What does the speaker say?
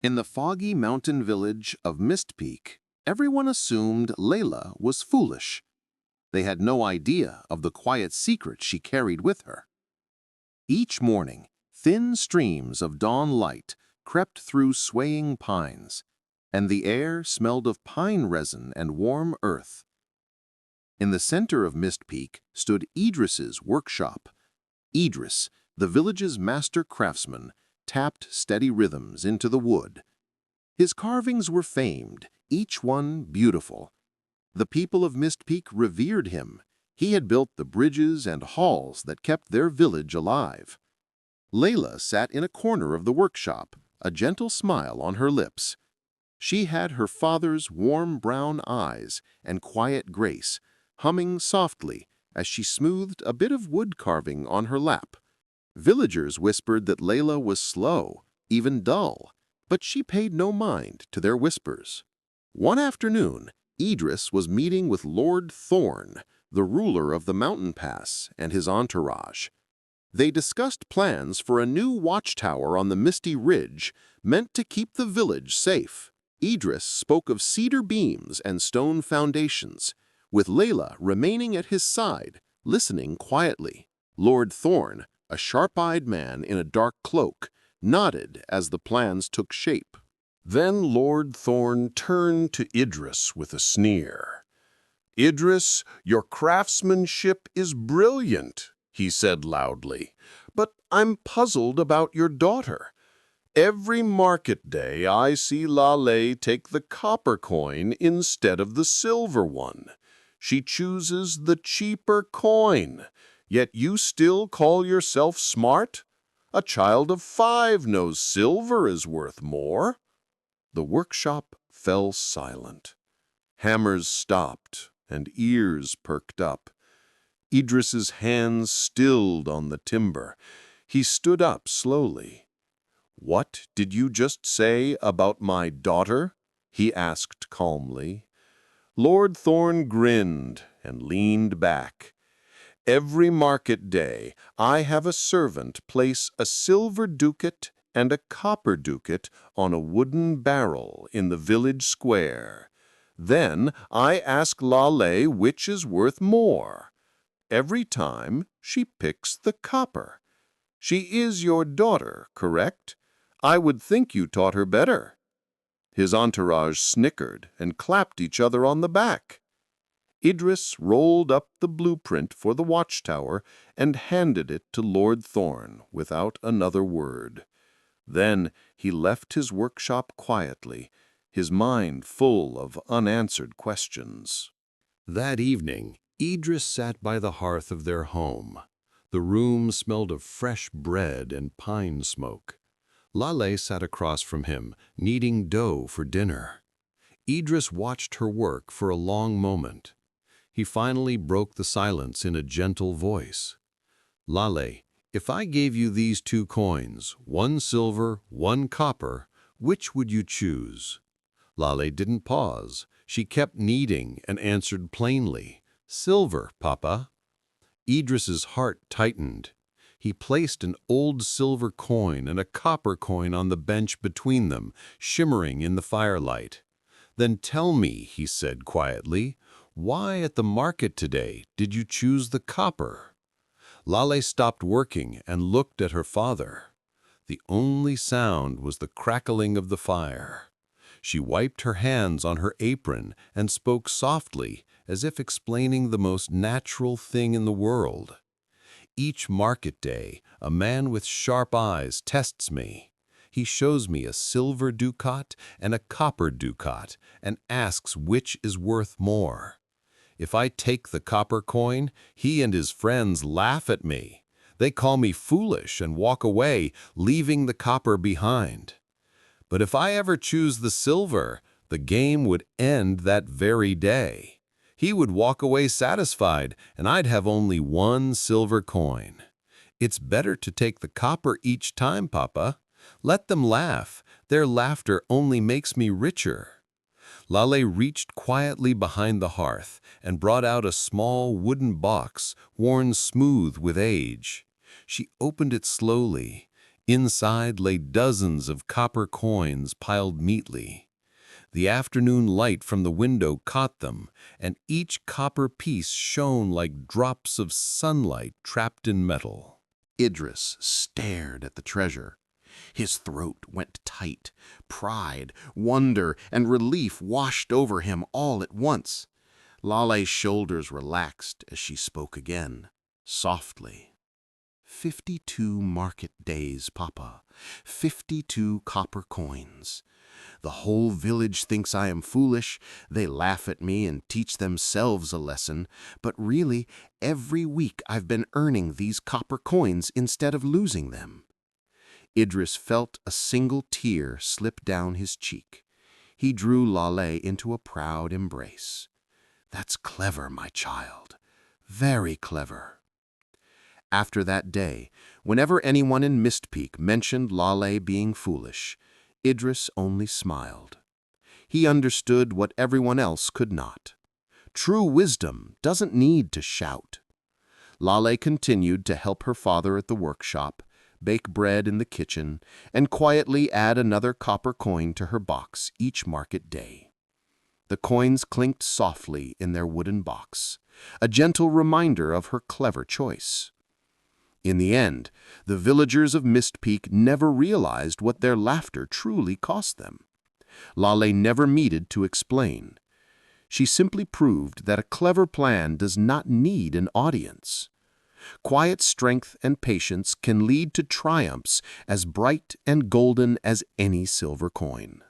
In the foggy mountain village of Mist Peak, everyone assumed Laleh was foolish. They had no idea of the quiet secret she carried with her. Each morning, thin streams of dawn light crept through swaying pines, and the air smelled of pine resin and warm earth. In the center of Mist Peak stood Idris's workshop. Idris, the village's master craftsman, tapped steady rhythms into the wood. His carvings were famed, each one beautiful. The people of Mist Peak revered him. He had built the bridges and halls that kept their village alive. Laleh sat in a corner of the workshop, a gentle smile on her lips. She had her father's warm brown eyes and quiet grace, humming softly as she smoothed a bit of wood carving on her lap. Villagers whispered that Laleh was slow, even dull, but she paid no mind to their whispers. One afternoon, Idris was meeting with Lord Thorn, the ruler of the mountain pass, and his entourage. They discussed plans for a new watchtower on the misty ridge meant to keep the village safe. Idris spoke of cedar beams and stone foundations, with Laleh remaining at his side, listening quietly. Lord Thorn, a sharp-eyed man in a dark cloak, nodded as the plans took shape. Then Lord Thorn turned to Idris with a sneer. "Idris, your craftsmanship is brilliant," he said loudly, "but I'm puzzled about your daughter. Every market day I see Laleh take the copper coin instead of the silver one. She chooses the cheaper coin, yet you still call yourself smart? A child of 5 knows silver is worth more." The workshop fell silent. Hammers stopped and ears perked up. Idris's hands stilled on the timber. He stood up slowly. "What did you just say about my daughter?" he asked calmly. Lord Thorn grinned and leaned back. "Every market day, I have a servant place a silver ducat and a copper ducat on a wooden barrel in the village square. Then I ask Laleh which is worth more. Every time, she picks the copper. She is your daughter, correct? I would think you taught her better." His entourage snickered and clapped each other on the back. Idris rolled up the blueprint for the watchtower and handed it to Lord Thorn without another word. Then he left his workshop quietly, his mind full of unanswered questions. That evening, Idris sat by the hearth of their home. The room smelled of fresh bread and pine smoke. Laleh sat across from him, kneading dough for dinner. Idris watched her work for a long moment. He finally broke the silence in a gentle voice. "Laleh, if I gave you these 2 coins, 1 silver, 1 copper, which would you choose?" Laleh didn't pause. She kept kneading and answered plainly, "Silver, Papa." Idris's heart tightened. He placed an old silver coin and a copper coin on the bench between them, shimmering in the firelight. "Then tell me," he said quietly, "why at the market today did you choose the copper?" Laleh stopped working and looked at her father. The only sound was the crackling of the fire. She wiped her hands on her apron and spoke softly, as if explaining the most natural thing in the world. "Each market day, a man with sharp eyes tests me. He shows me a silver ducat and a copper ducat and asks which is worth more. If I take the copper coin, he and his friends laugh at me. They call me foolish and walk away, leaving the copper behind. But if I ever choose the silver, the game would end that very day. He would walk away satisfied, and I'd have only 1 silver coin. It's better to take the copper each time, Papa. Let them laugh. Their laughter only makes me richer." Laleh reached quietly behind the hearth and brought out a small wooden box worn smooth with age. She opened it slowly. Inside lay dozens of copper coins piled neatly. The afternoon light from the window caught them, and each copper piece shone like drops of sunlight trapped in metal. Idris stared at the treasure. His throat went tight. Pride, wonder, and relief washed over him all at once. Laleh's shoulders relaxed as she spoke again, softly. 52 market days, Papa. 52 copper coins. The whole village thinks I am foolish. They laugh at me and teach themselves a lesson. But really, every week I've been earning these copper coins instead of losing them. Idris felt a single tear slip down his cheek. He drew Laleh into a proud embrace. That's clever, my child. Very clever. After that day, whenever anyone in Mist Peak mentioned Laleh being foolish, Idris only smiled. He understood what everyone else could not. True wisdom doesn't need to shout. Laleh continued to help her father at the workshop, bake bread in the kitchen, and quietly add another copper coin to her box each market day. The coins clinked softly in their wooden box, a gentle reminder of her clever choice. In the end, the villagers of Mist Peak never realized what their laughter truly cost them. Laleh never needed to explain. She simply proved that a clever plan does not need an audience. Quiet strength and patience can lead to triumphs as bright and golden as any silver coin.